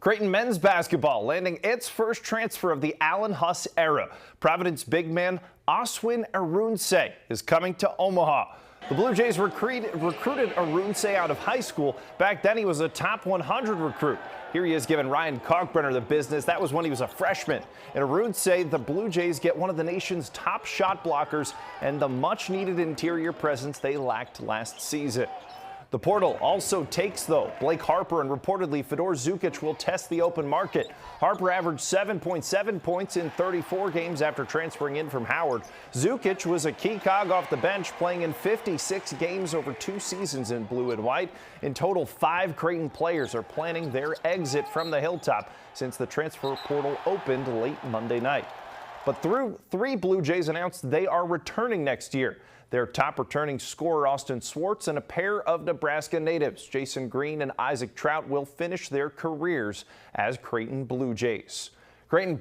Creighton men's basketball landing its first transfer of the Alan Huss era. Providence big man Oswin Erhunmwunse is coming to Omaha. The Bluejays recruited Erhunmwunse out of high school. Back then he was a top 100 recruit. Here he is giving Ryan Kalkbrenner the business. That was when he was a freshman. And Erhunmwunse, the Bluejays get one of the nation's top shot blockers and the much-needed interior presence they lacked last season. The portal also takes, though, Blake Harper, and reportedly Fedor Zukich will test the open market. Harper averaged 7.7 points in 34 games after transferring in from Howard. Zukich was a key cog off the bench, playing in 56 games over 2 seasons in blue and white. In total, 5 Creighton players are planning their exit from the Hilltop since the transfer portal opened late Monday night. But 3 Blue Jays announced they are returning next year. Their top returning scorer, Austin Swartz, and a pair of Nebraska natives, Jason Green and Isaac Trout, will finish their careers as Creighton Blue Jays. Creighton